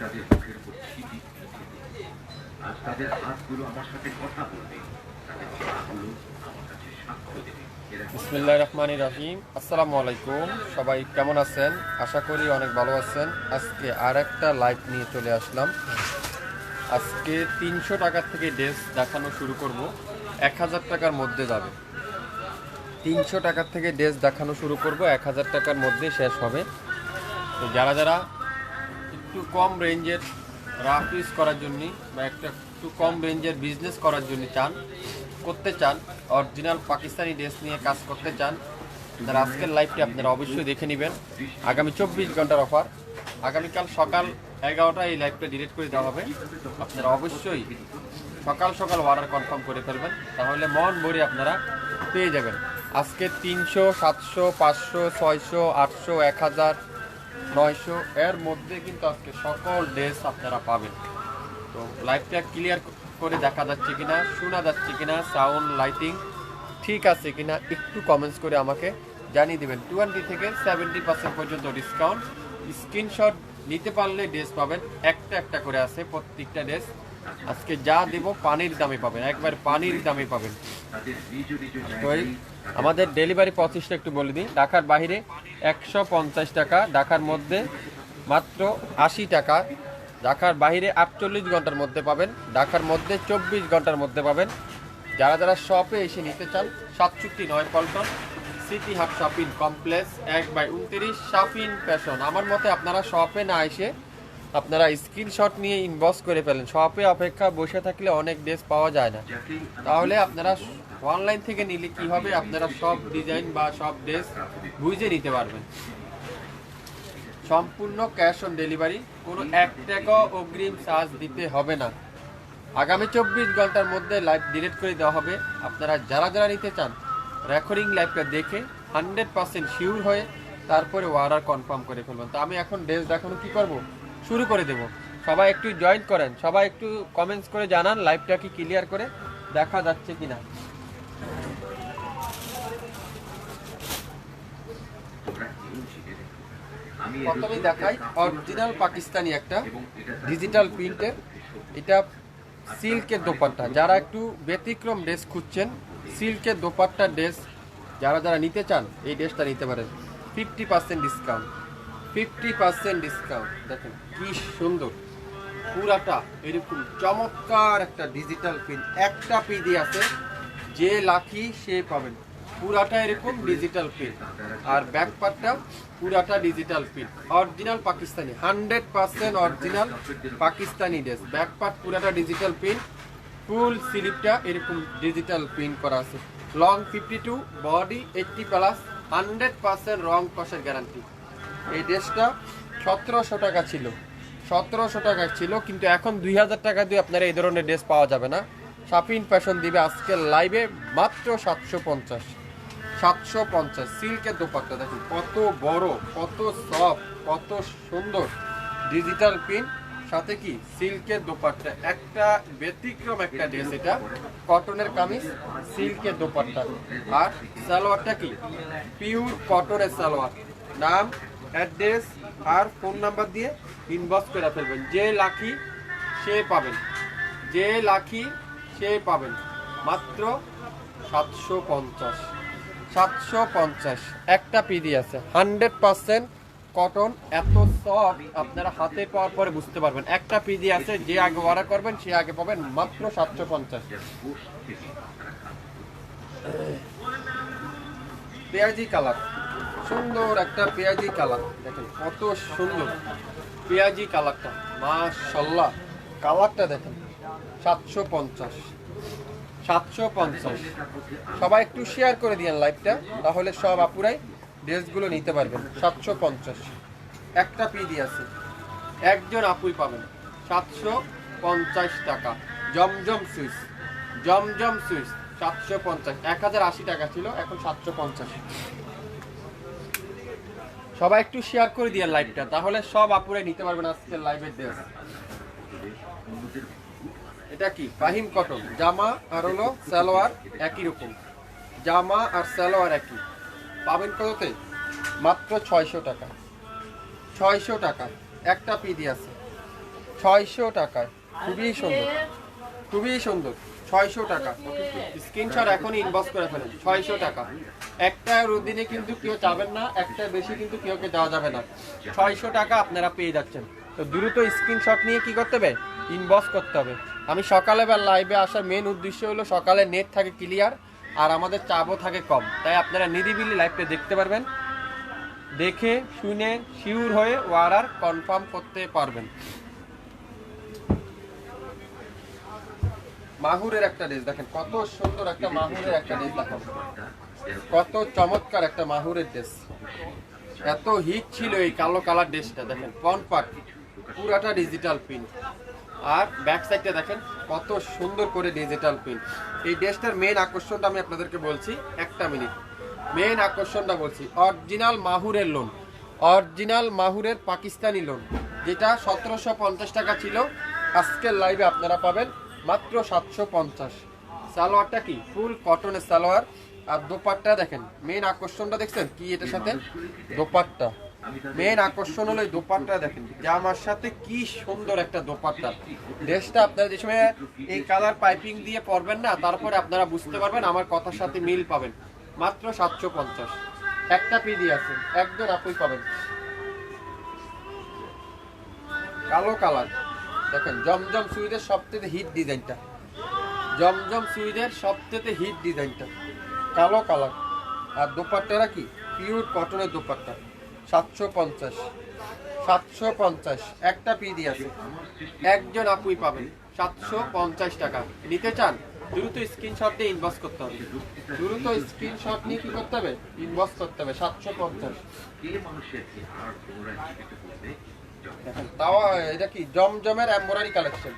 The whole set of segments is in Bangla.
তাদের মুখের উপর ছিটি আজ তাদের হাতগুলো আমার সাথে কথা বলবে, তাদের পাগুলো আমার কাছে সাক্ষ্য দেবে। বিসমিল্লাহির রহমানির রহিম। আসসালামু আলাইকুম, সবাই কেমন আছেন? আশা করি অনেক ভালো আছেন। আজকে আর একটা লাইভ নিয়ে চলে আসলাম। আজকে 300 টাকার থেকে ড্রেস দেখানো শুরু করব। 1000 টাকার মধ্যে যাবে। 300 টাকার থেকে ড্রেস দেখানো শুরু করব, 1000 টাকার মধ্যে শেষ হবে। তো যারা যারা একটু কম রেঞ্জের রাফ ইউজ করার জন্য বা একটু কম রেঞ্জের বিজনেস করার জন্য করতে চান, অরিজিনাল পাকিস্তানি ড্রেস নিয়ে কাজ করতে চান, আপনারা আজকের লাইভটি আপনারা অবশ্যই দেখে নেবেন। আগামী 24 ঘন্টার অফার। আগামীকাল সকাল 11টায় এই লাইভটা ডিলিট করে দেওয়া হবে। আপনারা অবশ্যই সকাল সকাল অর্ডার কনফার্ম করে ফেলবেন, তাহলে মন ভরে আপনারা পেয়ে যাবেন। আজকে 300, 700, 500, 600, 800, 1000, 900 এর মধ্যে কিন্তু আজকে সকল ড্রেস আপনারা পাবেন। তো লাইভটা ক্লিয়ার করে দেখা যাচ্ছে কিনা, শোনা যাচ্ছে কিনা, সাউন্ড লাইটিং ঠিক আছে কিনা একটু কমেন্টস করে আমাকে জানিয়ে দেবেন। 20 থেকে 70% পর্যন্ত ডিসকাউন্ট। স্ক্রিনশট নিতে পারলে ড্রেস পাবেন, একটা একটা করে আছে প্রত্যেকটা ড্রেস। আজকে যা দেব পানির দামে পাবেন, একবার পানির দামে পাবেন। তো আমাদের ডেলিভারি প্রসেসটা একটু বলে দিই। ঢাকার বাইরে 150 টাকা, ঢাকার মধ্যে মাত্র 80 টাকা। ঢাকার বাইরে 48 ঘন্টার মধ্যে পাবেন, ঢাকার মধ্যে 24 ঘন্টার মধ্যে পাবেন। যারা যারা শপে এসে নিতে চান, 67 পল্টন সিটি হাট শপিং কমপ্লেক্স 1/29 শাফিন ফ্যাশন। আমার মতে আপনারা শপে না এসে আপনারা স্ক্রিনশট নিয়ে ইনবক্স করে ফেলেন। শপে অপেক্ষা বসে থাকলে অনেক ড্রেস পাওয়া যায় না, তাহলে আপনারা অনলাইন থেকে নিলে কি হবে, আপনারা সব ডিজাইন বা সব ড্রেস বুঝে নিতে পারবেন। সম্পূর্ণ ক্যাশ অন ডেলিভারি, কোনো 1 টাকা অগ্রিম চার্জ দিতে হবে না। আগামী 24 ঘন্টার মধ্যে লাইভ ডিলিট করে দেওয়া হবে। আপনারা যারা যারা নিতে চান রেকর্ডিং লাইভটা দেখে 100% শিওর হয়ে তারপরে অর্ডার কনফার্ম করে ফেলবেন। তো আমি এখন ড্রেস দেখানো কি করব, শুরু করে দেব। সবাই একটু জয়েন করেন, সবাই একটু কমেন্টস করে জানান লাইভটা কি ক্লিয়ার করে দেখা যাচ্ছে কিনা। প্রথমে দেখাই অরিজিনাল পাকিস্তানি একটা ডিজিটাল প্রিন্টের, এটা সিল্কের দোপাট্টা। যারা একটু ব্যতিক্রম ড্রেস খুঁজছেন, সিল্কের দোপাট্টা ড্রেস যারা যারা নিতে চান এই ড্রেসটা নিতে পারেন। 50% ডিসকাউন্ট, 50% ডিসকাউন্ট। দেখেন কি সুন্দর, পুরাটা এরকম চমৎকার একটা ডিজিটাল প্রিন্ট। একটা পিডি আছে, যে লাকি সে পাবেন। পুরাটা এরকম ডিজিটাল প্রিন্ট, আর ব্যাক পার্টটা পুরাটা digital print. Original Pakistani, 100% original Pakistani dress. Back part পুরাটা ডিজিটাল প্রিন্ট, ফুল স্লিপটা এরকম ডিজিটাল প্রিন্ট করা আছে। লং 52, বডি 80+, 100% রং কষের গ্যারান্টি। এই ড্রেসটা 1700 টাকা ছিল, 1700 টাকা ছিল, কিন্তু এখন 2000 টাকা দিয়ে আপনারা এই ধরনের ড্রেস পাওয়া যাবে না। শাফিন ফ্যাশন দিবে আজকের লাইভে মাত্র 750। 750 সিল্কের দোপাট্টা। দেখুন কত বড়, কত সফট, কত সুন্দর ডিজিটাল প্রিন্ট, সাথে কি সিল্কের দোপাট্টা। একটা ব্যতিক্রম একটা ড্রেস, এটা কটনের কামিজ, সিল্কের দোপাট্টা। আর সালোয়ারটা কি পিওর কটনের সালোয়ার। নাম, অ্যাড্রেস আর ফোন নাম্বার দিয়ে ইনবক্স করে ফেলবেন। যে লাকি সে পাবেন, যে লাকি সে পাবেন। মাত্র 750, 750 একটা পিডি আছে। 100% কটন, এত সফট আপনারা হাতে পাওয়ার পরে বুঝতে পারবেন। একটা পিডি আছে, যে আগে অর্ডার করবেন সে আগে পাবেন মাত্র 750। পেঁয়াজি কালার, সুন্দর একটা পেঁয়াজি কালার। দেখেন কত সুন্দর পেঁয়াজি কালারটা, মাশাআল্লাহ। কালারটা দেখেন 750, 750। সবাই একটু শেয়ার করে দিয়েন লাইভটা, তাহলে সব আপুরাই ড্রেসগুলো নিতে পারবেন। 750 একটা পিডি আছে, একজন আপুই পাবেন। 750 টাকা। জমজম সুইচ, জমজম সুইচ 750। 1080 টাকা ছিল, এখন 750। সবাই একটু শেয়ার করে দিয়ে লাইভটা, তাহলে সব আপুরাই নিতে পারবেন আজকের লাইভের ড্রেস। এটা কি ফাহিম কটন, জামা আর হলো সালোয়ার একই রকম, জামা আর সালোয়ার একই। পাবেন কততে? মাত্র 600 টাকা। 600 টাকা একটা পিডি আছে। 600 টাকায়, খুবই সুন্দর, খুবই সুন্দর। 600 টাকা, স্ক্রিনশট এখন ইনবক্স করে ফেলেন। 600 টাকা, একটা দিনে কিন্তু কেউ চাবেন না, একটা বেশি কিন্তু কেউকে দেওয়া যাবে না। 600 টাকা আপনারা পেয়ে যাচ্ছেন। তো দ্রুত স্ক্রিনশট নিয়ে কি করতে হবে, ইনবক্স করতে হবে। আমি সকালে বা লাইভে আসার মেন উদ্দেশ্য হলো সকালে নেট থাকে ক্লিয়ার আর আমাদের চাপও থাকে কম, তাই আপনারা নিরিবিলি লাইভটা দেখতে পারবেন, দেখে শুনে শিওর হয়ে অর্ডার কনফার্ম করতে পারবেন। মাহুরের একটা ড্রেস দেখেন, কত সুন্দর একটা মাহুরের একটা ড্রেস দেখেন, কত চমৎকার একটা মাহুরের ড্রেস। এত হিট ছিল এই কালো কালার ড্রেসটা, দেখেন ফ্রন্ট পার্ট পুরাটা ডিজিটাল প্রিন্ট আর ব্যাক সাইডটা দেখেন কত সুন্দর করে ডিজিটাল প্রিন্ট। এই ড্রেসটার মেন আকর্ষণটা আমি আপনাদেরকে বলছি, একটা মিনিট। মেন আকর্ষণটা বলছি, অরিজিনাল মাহুরের লোন, অরিজিনাল মাহুরের পাকিস্তানি লোন, যেটা 1750 টাকা ছিল, আজকের লাইভে আপনারা পাবেন মাত্র 750। সালোয়ারটা কি ফুল কটনের সালোয়ার আর দোপাট্টা দেখেন, মেন আকর্ষণটা দেখছেন কি এটার সাথে দোপাট্টা, মেন আকর্ষণ হলো এই দোপাট্টা দেখেন, জামার সাথে কি সুন্দর একটা দোপাট্টা। ড্রেসটা আপনারা যে সময় এই কালার পাইপিং দিয়ে পরবেন না, তারপরে আপনারা বুঝতে পারবেন আমার কথার সাথে মিল পাবেন। মাত্র 750, একটা পিডি আছে, একজন আপুই পাবেন। কালো কালার দেখেন, জমজম সুইদের সবথেকে হিট ডিজাইনটা, জমজম সুইদের সবথেকে হিট ডিজাইনটা, কালো কালার আর দোপাট্টারা কি পিওর কটনের দোপাট্টা। 750, 750, একটা পিডি আছে, একজন আপুই পাবেন। 750 টাকা নিতে চান দ্রুত স্ক্রিনশট দিয়ে ইনবক্স করতে হবে, দ্রুত স্ক্রিনশট নিয়ে কি করতে হবে, ইনবক্স করতে হবে। 750 দেখেন, তাও এটা কি জমজমের এমব্রয়ডারি কালেকশন,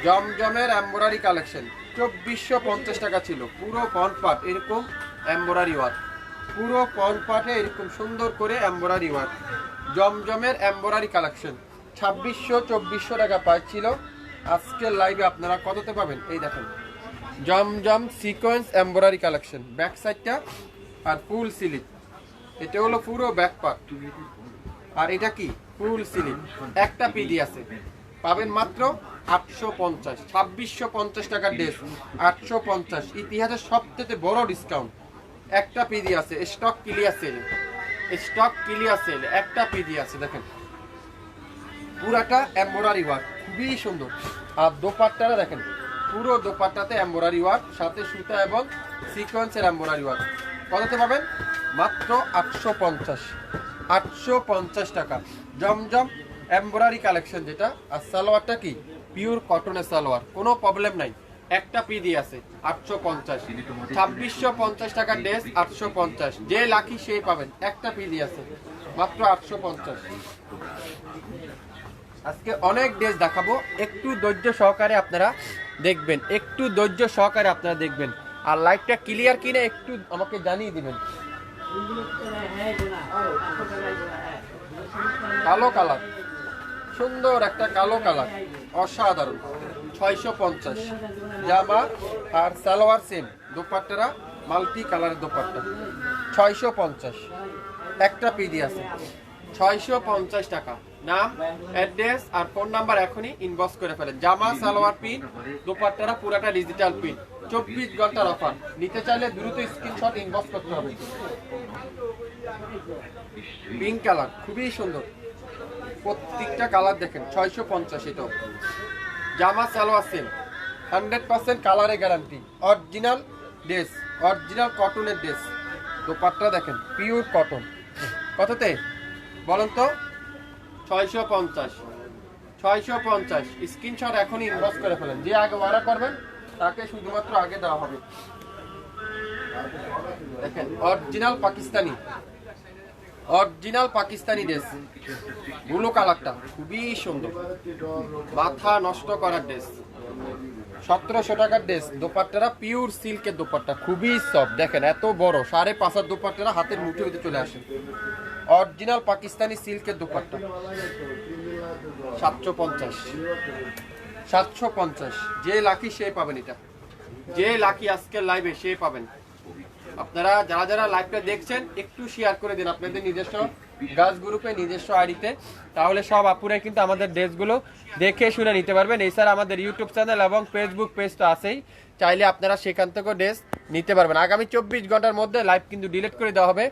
জমজমের এমব্রয়ডারি কালেকশন 2450 টাকা ছিল। পুরো ফ্রন্ট পার্ট এরকম এমব্রয়ডারি ওয়ার্ক, পুরো ফ্রন্ট পার্টে এরকম সুন্দর করে এমব্রয়ডারি ওয়ার্ক, জমজমের এমব্রয়ডারি কালেকশন 2600-2400 টাকা পাচ্ছিল, আজকের লাইভে আপনারা কততে পাবেন, এই দেখেন জমজম সিকোয়েন্স এমব্রয়ডারি কালেকশন, ব্যাক সাইডটা আর ফুল সিলিপ, এটা হলো পুরো ব্যাক পার্ট আর এটা কি ফুল সিলিপ, একটা পিডি আছে, পাবেন মাত্র 850। 2650 টাকার ড্রেস 850, ইতিহাসের সবচেয়ে বড় ডিসকাউন্ট। একটা পিডি আছে, stock clear sell, stock clear sell, একটা পিডি আছে দেখেন, পুরাটা এমব্রয়ডারি ওয়ার্ক, খুবই সুন্দর। আর দোপাট্টাটা দেখেন, পুরো দোপাট্টাতে এমব্রয়ডারি ওয়ার্ক, সাথে সুতা এবং সিকোয়েন্সের এমব্রয়ডারি ওয়ার্ক। কততে পাবেন, মাত্র 850, 850 টাকা। জমজম এমব্রয়ডারি কালেকশন যেটা, আর সালোয়ারটা কি পিওর কটনের সালোয়ার, কোনো প্রবলেম নাই, একটা পিডি আছে। 850, 2650 টাকার ড্রেস 850, যে লাকি সেই পাবেন, একটা পিডি আছে, মাত্র 850। আজকে অনেক ড্রেস দেখাবো, একটু ধৈর্য সহকারে আপনারা দেখবেন, একটু ধৈর্য সহকারে আপনারা দেখবেন, আর লাইভটা ক্লিয়ার কিনা একটু আমাকে জানিয়ে দিবেন। কালো কালার, সুন্দর একটা কালো কালার, অসাধারণ। 650 জামা আর সালোয়ার সেম, দোপাট্টারা মাল্টি কালারের দোপাট্টা 650, একটা পিডি আছে। 650 টাকা। নাম, অ্যাড্রেস আর ফোন নাম্বার এখনই ইনবক্স করে ফেলেন। জামা সালোয়ার প্রিন্ট, দোপাট্টারা পুরাটা ডিজিটাল প্রিন্ট, 24 ঘন্টার অফার। নিতে চাইলে দ্রুত স্ক্রিনশট ইনবক্স করতে হবে। পিঙ্ক কালার খুবই সুন্দর, প্রত্যেকটা কালার দেখেন। 650 এটাও। জামা সালোয়ার সেম, 100% কালারে গ্যারান্টি, অরিজিনাল ড্রেস, অরিজিনাল কটনের ড্রেস। দোপাট্টা দেখেন পিওর কটন। কততে বলেন তো? 650, 650। স্ক্রিনশট এখনই ইনবক্স করে ফেলেন। যে আগে অর্ডার করবেন তাকে শুধুমাত্র আগে দেওয়া হবে। দেখেন original Pakistani, original Pakistani dress, blue কালারটা খুবই সুন্দর, মাথা নষ্ট করার ড্রেস। 1700 টাকার ড্রেস। দোপাট্টারা পিওর সিল্কের দোপাট্টা, খুবই সফট। দেখেন এত বড় 5.5 দোপাট্টারা হাতের মুঠে হতে চলে আসে। অরিজিনাল পাকিস্তানি সিল্কের দোপাট্টা 750, 750। যে লাকি সে পাবেন, এটা যে লাকি আজকের লাইভে সে পাবেন। আপনারা যারা যারা লাইভটা দেখছেন একটু শেয়ার করে দিন আপনাদের নিজস্ব গাছ গ্রুপে, নিজস্ব আইডিতে, তাহলে সব আপুরাই কিন্তু আমাদের ড্রেসগুলো দেখে শুনে নিতে পারবেন। এছাড়া আমাদের ইউটিউব চ্যানেল এবং ফেসবুক পেজ তো আছেই, চাইলে আপনারা সেখান থেকেও ড্রেস নিতে পারবেন। আগামী 24 ঘন্টার মধ্যে লাইভ কিন্তু ডিলিট করে দেওয়া হবে।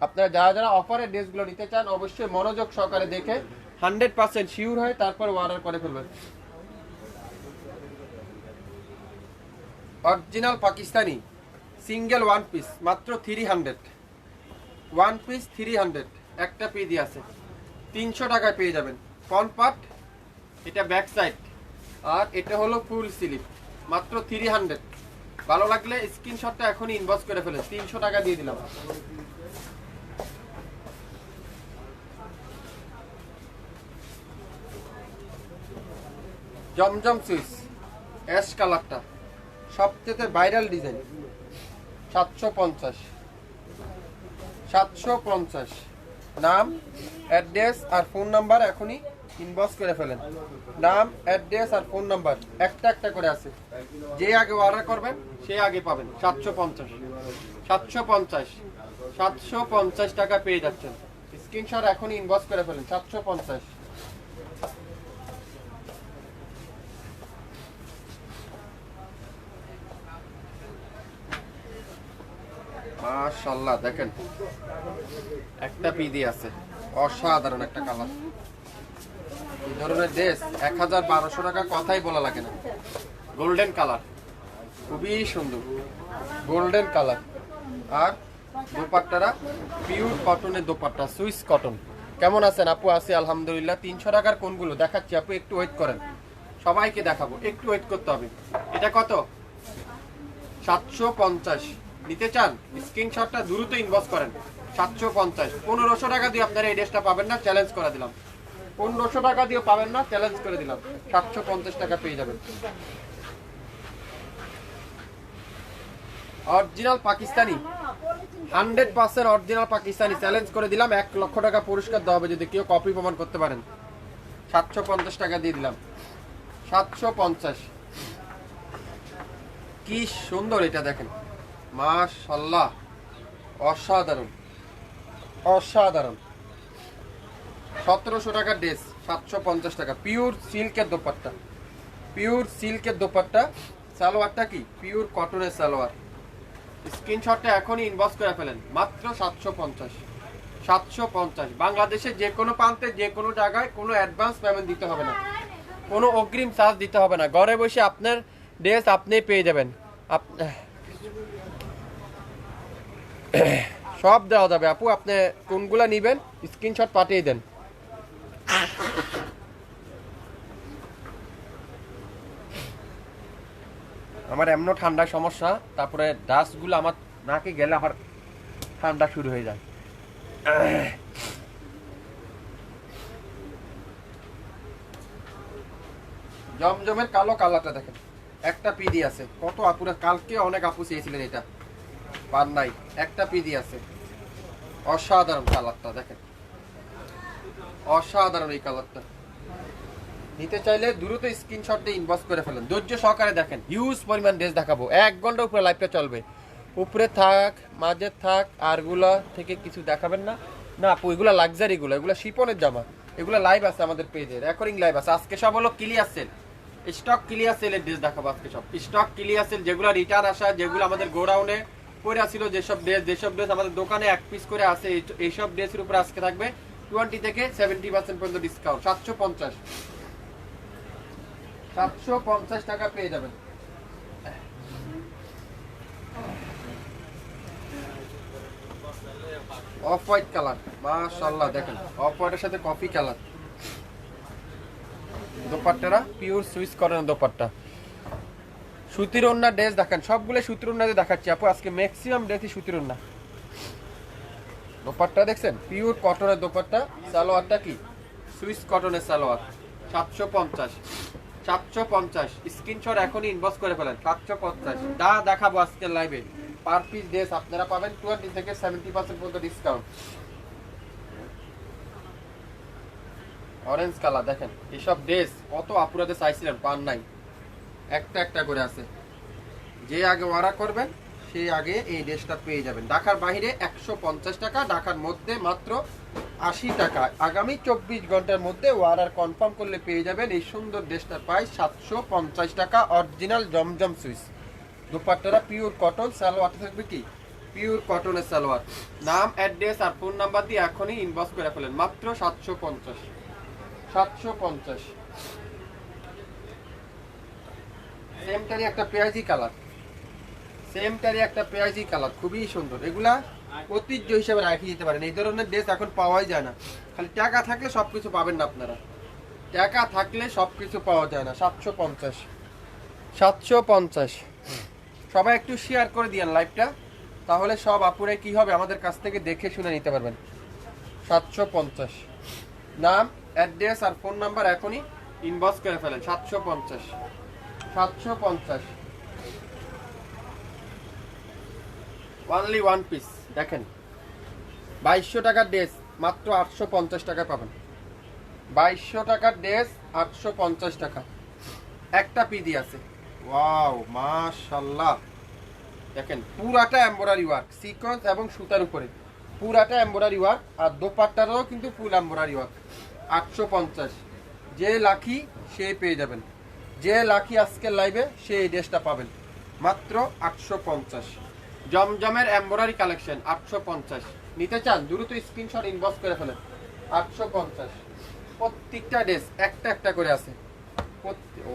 আপনারা যারা যারা অফারের ড্রেসগুলো নিতে চান অবশ্যই মনোযোগ সহকারে দেখে 100% শিওর হয় তারপর অর্ডার করে ফেলবেন। Original Pakistani single one piece মাত্র 300, ওয়ান পিস 300, একটা পিস আছে 300 টাকায় পেয়ে যাবেন। ফ্রন্ট পার্ট, এটা ব্যাক সাইড, আর এটা হলো ফুল স্লিভ, মাত্র 300। ভালো লাগলে স্ক্রিনশটটা এখনই ইনবক্স করে ফেলেন, 300 টাকা দিয়ে দিলাম। জমজম সুইচ অ্যাশ কালারটা সবচেয়ে ভাইরাল ডিজাইন, 750, 750। নাম, অ্যাড্রেস আর ফোন নাম্বার এখনই ইনবক্স করে ফেলেন। নাম, অ্যাড্রেস আর ফোন নাম্বার একটা একটা করে আছে, যে আগে অর্ডার করবেন সে আগে পাবেন। 750, 750, 750 টাকা পেয়ে যাচ্ছেন। স্ক্রিনশট এখনই ইনবক্স করে ফেলেন, 750। মাশাআল্লাহ দেখেন একটা পিডি আছে, অসাধারণ একটা কালার। এই ধরনের ড্রেস 1000-1200 টাকা কথাই বলা লাগে না। গোল্ডেন কালার, খুবই সুন্দর গোল্ডেন কালার। আর দোপাট্টারা পিওর কটনের দোপাট্টা, সুইস কটন। কেমন আছেন আপু? আছি আলহামদুলিল্লাহ। 300 টাকার কোনগুলো দেখাচ্ছি আপু, একটু ওয়েট করেন, সবাইকে দেখাবো, একটু ওয়েট করতে হবে। এটা কত? 750। নিতে চান স্ক্রিনশটটা দ্রুত ইনবক্স করেন। 750। 1500 টাকা দিয়ে আপনারা এই ড্রেসটা পাবেন না, চ্যালেঞ্জ করে দিলাম। 1500 টাকা দিয়ে পাবেন না, চ্যালেঞ্জ করে দিলাম। 750 টাকা পেয়ে যাবেন। Original Pakistani, 100% original Pakistani, challenge করে দিলাম। 1 লক্ষ টাকা পুরস্কার দেওয়া হবে যদি কেউ কপি প্রমাণ করতে পারেন। 750 টাকা দিয়ে দিলাম। 750। কি সুন্দর এটা দেখেন, মাশাআল্লাহ, অসাধারণ অসাধারণ। 1700 টাকার ড্রেস, 750 টাকা। পিওর সিল্কের দোপাট্টা, পিওর সিল্কের দোপাট্টা। সালোয়ারটা কি? পিওর কটনের সালোয়ার। স্ক্রিনশটটা এখনই ইনবক্স করে ফেলেন, মাত্র 750। 750। বাংলাদেশের যে কোনো প্রান্তে যে কোনো জায়গায় কোনো অ্যাডভান্স পেমেন্ট দিতে হবে না, কোনো অগ্রিম চার্জ দিতে হবে না। ঘরে বসে আপনার ড্রেস আপনি পেয়ে যাবেন। সব দেওয়া যাবে আপু, আপনি কোনগুলা নিবেন স্ক্রিনশট পাঠিয়ে দেন। আমার এমন ঠান্ডার সমস্যা, তারপরে ডাস্টগুলো আমার নাকে গেলে আমার ঠান্ডা শুরু হয়ে যায়। জমজমের কালো কালারটা দেখেন, একটা পিডি আছে। কত আপুরা, কালকে অনেক আপু চেয়েছিলেন, এটা পার নাই। একটা পিডি আছে, অসাধারণ কালারটা দেখেন, অসাধারণ এই কালারটা। নিতে চাইলে দ্রুত স্ক্রিনশট দিয়ে ইনবক্স করে ফেলেন। ধৈর্য সহকারে দেখেন, হিউজ পরিমাণ ড্রেস দেখাবো, 1 ঘন্টা উপরে লাইভটা চলবে। উপরে থাক, মাঝে থাক, আরগুলা থেকে কিছু দেখাবেন না। না আপু, এগুলা লাক্সারি, এগুলা শিপনের জামা, এগুলা লাইভ আছে আমাদের পেজে, রেকর্ডিং লাইভ আছে। আজকে সব হলো ক্লিয়ার সেল, স্টক ক্লিয়ার সেলের ড্রেস দেখাবো আজকে সব। স্টক ক্লিয়ার সেল, যেগুলো রিটার্ন আসা, যেগুলো আমাদের গোডাউনে পরে ছিল, যেসব ড্রেস আমাদের দোকানে 1 পিস করে আছে, এইসব ড্রেসের উপরে আজকে থাকবে 20 থেকে 70% পর্যন্ত ডিসকাউন্ট। 750, 750 টাকা পেয়ে যাবেন। অফ হোয়াইট কালার, মাশাআল্লাহ দেখেন, অফ হোয়াইটের সাথে কফি কালার। দোপাট্টারা পিওর সুইস কটন দোপাট্টা। সুতির ওন্না ড্রেস দেখেন, সবগুলো সুতির ওন্না দিয়ে দেখাচ্ছি আপু, আজকে ম্যাক্সিমাম ড্রেসই সুতির ওন্না। দোপাট্টা দেখছেন, পিওর কটনের দোপাট্টা। সালোয়ারটা কি? সুইস কটনের সালোয়ার। 750, 750। স্ক্রিনশট এখনই ইনবক্স করে ফেলেন। 750 যা দেখাবো আজকের লাইভে, পার পিস ড্রেস আপনারা পাবেন 20 থেকে 70% পর্যন্ত ডিসকাউন্ট। অরেঞ্জ কালার দেখেন, এইসব ড্রেস কত আপুরাতে চাইছিলেন, পান নাই, একটা একটা করে আছে। যে আগে অর্ডার করবেন সেই আগে এই ড্রেসটা পেয়ে যাবেন। ঢাকার বাইরে 150 টাকা, ঢাকার মধ্যে মাত্র 80 টাকা। আগামী 24 ঘন্টার মধ্যে অর্ডার কনফার্ম করলে পেয়ে যাবেন এই সুন্দর ড্রেসটার প্রাইস 750 টাকা। অরিজিনাল জমজম সুইস, দুপাট্টারা পিওর কটন, সালোয়ারটা থাকবে কি পিওর কটনের সালোয়ার। নাম, অ্যাড্রেস আর ফোন নাম্বার দিয়ে এখনই ইনবক্স করে ফেলেন, মাত্র 750। 750। সেমটারই একটা পেঁয়াজি কালার, সেমটারই একটা পেঁয়াজি কালার, খুবই সুন্দর। এগুলা ঐতিহ্য হিসেবে রাখি দিতে পারেন। এই ধরনের ড্রেস এখন পাওয়াই যায় না। খালি টাকা থাকলে সবকিছু পাবেন না আপনারা, টাকা থাকলে সবকিছু পাওয়া যায় না। 750। 750। সবাই একটু শেয়ার করে দিয়েন লাইভটা, তাহলে সব আপুরে কি হবে আমাদের কাছ থেকে দেখে শুনে নিতে পারবেন। 750। নাম, অ্যাড্রেস আর ফোন নাম্বার এখনই ইনবক্স করে ফেলেন। 750। 750। Only one piece. দেখেন 2200 টাকার ড্রেস মাত্র 850 টাকা পাবেন। 2200 টাকার ড্রেস 850 টাকা। একটা পিডি আছে। ওয়াও মাশাআল্লাহ, দেখেন পুরাটা এমব্রয়ডারি ওয়ার্ক, সিকোয়েন্স এবং সুতার উপরে পুরাটা এমব্রয়ডারি ওয়ার্ক, আর দোপাট্টারও কিন্তু ফুল এমব্রয়ডারি ওয়ার্ক। 850। যে লাকি সে পেয়ে যাবেন, যে লাকি আজকের লাইভে সে এই ড্রেসটা পাবেন মাত্র 850। জমজমের এমব্রয়ডারি কালেকশন 850। নিতে চান দ্রুত স্ক্রিনশট ইনবক্স করে ফেলেন। 850। প্রত্যেকটা ড্রেস একটা একটা করে আছে।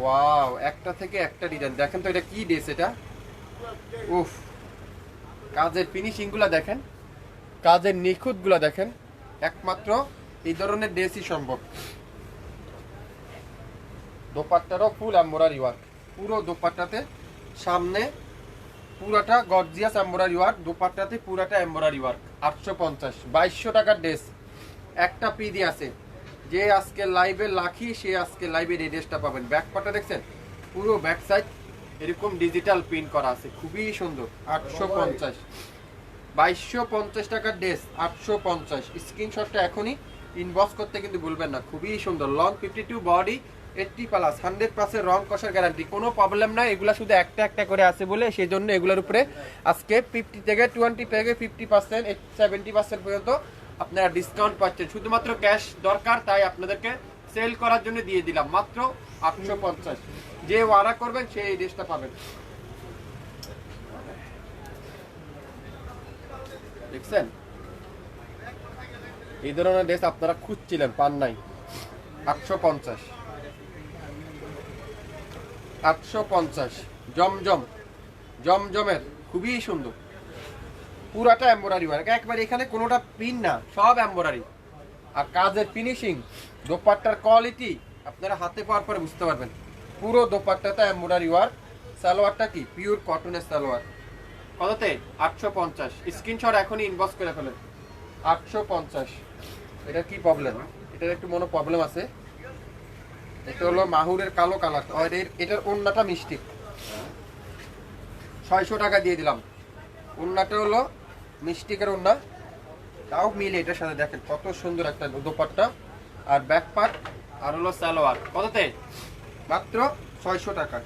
ওয়াও, একটা থেকে একটা ডিজাইন। দেখেন তো এটা কি ড্রেস, এটা উফ, কাজের ফিনিশিং গুলা দেখেন, কাজের নিখুঁত গুলা দেখেন। একমাত্র এই ধরনের ড্রেসই সম্ভব। দোপাট্টারও ফুল এমব্রয়ডারি ওয়ার্ক, পুরো দোপাট্টাতে সামনে পুরাটা গর্জিয়াস এমব্রয়ডারি ওয়ার্ক, দোপাট্টাতে পুরাটা এমব্রয়ডারি ওয়ার্ক। 850। 2200 টাকার ড্রেস, একটা পিডি আছে। যে আজকে লাইভে লাখি সে আজকে লাইভে এই ড্রেসটা পাবেন। ব্যাক পাটা দেখছেন, পুরো ব্যাক সাইড এরকম ডিজিটাল প্রিন্ট করা আছে, খুবই সুন্দর। 850। 2250 টাকার ড্রেস 850। স্ক্রিনশটটা এখনই ইনবক্স করতে কিন্তু ভুলবেন না, খুবই সুন্দর। লং 52, বডি 80+, 100% রং কষার গ্যারান্টি, কোনো প্রবলেম নাই। এগুলা শুধু একটা একটা করে আছে বলে সেই জন্য এগুলোর উপরে আজকে 50 থেকে 20 থেকে 50%, 70% পর্যন্ত আপনারা ডিসকাউন্ট পাচ্ছেন। শুধুমাত্র ক্যাশ দরকার, তাই আপনাদেরকে সেল করার জন্য দিয়ে দিলাম মাত্র 850। যে অর্ডার করবেন সেই এই ড্রেসটা পাবেন। দেখছেন এই ধরনের ড্রেস আপনারা খুঁজছিলেন, পান নাই। 850। 850। জমজম, জমজমের খুবই সুন্দর, পুরাটা এমব্রয়ডারি ওয়ার্ক, একবার এখানে কোনোটা পিন না, সব এমব্রয়ডারি। আর কাজের ফিনিশিং, দোপাট্টার কোয়ালিটি আপনারা হাতে পাওয়ার পরে বুঝতে পারবেন। পুরো দোপাট্টাটা এমব্রয়ডারি ওয়ার্ক, সালোয়ারটা কি পিওর কটনের সালোয়ার। কততে? 850। স্ক্রিনশট এখনই ইনবক্স করে ফেলেন। 850। এটা কি প্রবলেম? এটার একটু মনে প্রবলেম আছে। এটা হলো মাহুরের কালো কালার, এটার ওন্নাটা মিষ্টি। 600 টাকা দিয়ে দিলাম। ওন্নাটা হলো মিষ্টিকের ওন্না, তাও মিলে এটার সাথে। দেখেন কত সুন্দর একটা দোপাট্টা আর ব্যাক পার্ট আর হলো সালোয়ার। কততে? মাত্র 600 টাকা।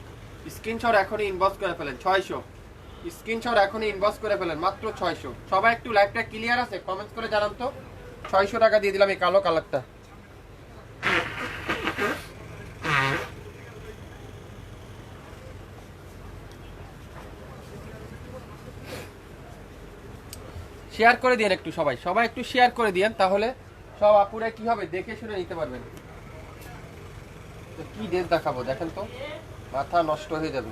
স্ক্রিনশট এখনই ইনবক্স করে ফেলেন। 600। স্ক্রিনশট এখনই ইনবক্স করে ফেলেন, মাত্র 600। সবাই একটু লাইভটা ক্লিয়ার আছে কমেন্টস করে জানান তো। 600 টাকা দিয়ে দিলাম এই কালো কালারটা। শেয়ার করে দিন একটু, সবাই সবাই একটু শেয়ার করে দিন, তাহলে সব আপুরা কি হবে দেখে শুনে নিতে পারবেন। তো কি ড্রেস দেখাবো দেখেন তো, মাথা নষ্ট হয়ে যাবে।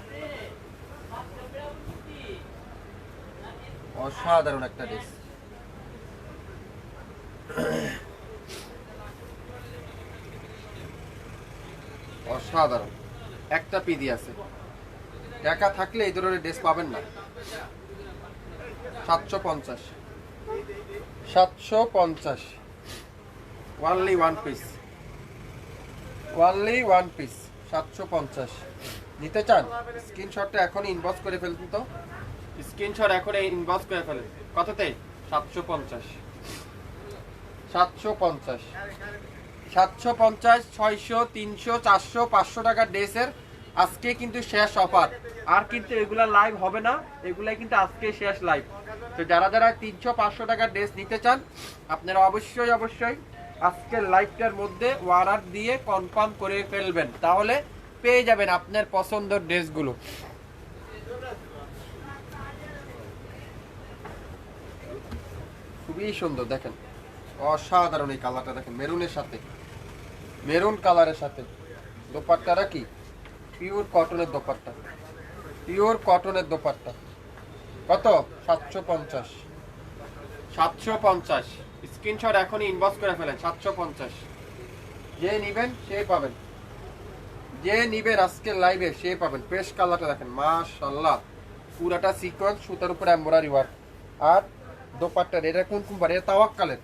অসাধারণ একটা ড্রেস, অসাধারণ। একটা পিডি আছে, টাকা থাকলে এই ধরনের ড্রেস পাবেন না। 750। 750। Only one piece, only one piece. 750 নিতে চান স্ক্রিনশটটা এখনই ইনবক্স করে ফেলুন তো। স্ক্রিনশট এখন ইনবক্স করে ফেলেন। কততে? 750। 750। 750, 600, 300, 400, 500 টাকার ড্রেসের আজকে কিন্তু শেষ অফার, আর কিন্তু এগুলা লাইভ হবে না, এগুলাই কিন্তু আজকে শেষ লাইভ। তো যারা যারা 300-500 টাকার ড্রেস নিতে চান আপনারা অবশ্যই অবশ্যই আজকের লাইভটার মধ্যে অর্ডার দিয়ে কনফার্ম করে ফেলবেন, তাহলে পেয়ে যাবেন আপনার পছন্দের ড্রেসগুলো। খুবই সুন্দর দেখেন, অসাধারণ এই কালারটা দেখেন, মেরুনের সাথে, মেরুন কালারের সাথে দোপাট্টাটা কি পিওর কটনের দোপাট্টা, পিওর কটনের দোপাট্টা। কত? 750, 750। স্ক্রিনশট এখনই ইনবক্স করে ফেলেন, 750। যে নিবেন সে পাবেন, যে নিবেন আজকের লাইভে সে পাবেন। পেস্ট কালারটা দেখেন, মাশাআল্লাহ, পুরাটা সিকোয়েন্স, সুতার উপরে এমব্রয়ডারি ওয়ার্ক। আর দোপাট্টার এটা কোন কোম্পানি? এটা তাওয়াক্কালের,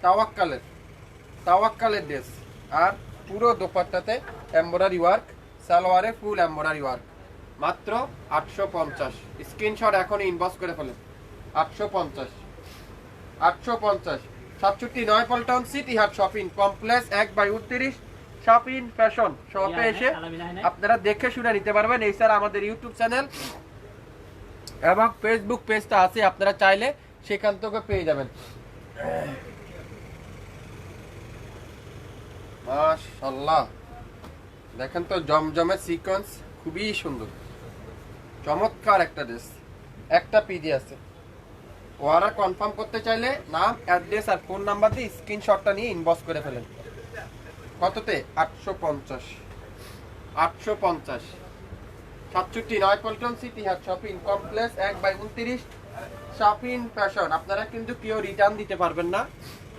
তাওয়াক্কালের, তাওয়াক্কালের ড্রেস। আর পুরো দোপাট্টাতে এমব্রয়ডারি ওয়ার্ক, সালোয়ারে ফুল এমব্রয়ডারি ওয়ার্ক, মাত্র 850। স্ক্রিনশট এখনই ইনবক্স করে ফেলেন, 850, 850। 67 পল্টন সিটি হাট শপিং কমপ্লেক্স 1/29 শপিং ফ্যাশন শপে এসে আপনারা দেখে শুনে নিতে পারবেন। এই স্যার আমাদের ইউটিউব চ্যানেল এবং ফেসবুক পেজটা আছে, আপনারা চাইলে সেখান থেকে পেয়ে যাবেন। মাশাআল্লাহ, দেখেন তো জমজমের সিকোয়েন্স, খুবই সুন্দর, চমৎকার একটা ড্রেস। একটা পিডি আছে। অর্ডার কনফার্ম করতে চাইলে নাম, অ্যাড্রেস আর ফোন নাম্বার দিয়ে স্ক্রিনশটটা নিয়ে ইনবক্স করে ফেলেন। কততে? 850, 850। 67 পল্টন সিটি হাট শপিং কমপ্লেক্স 1/29 শপিং ফ্যাশন। আপনারা কিন্তু কেউ রিটার্ন দিতে পারবেন না,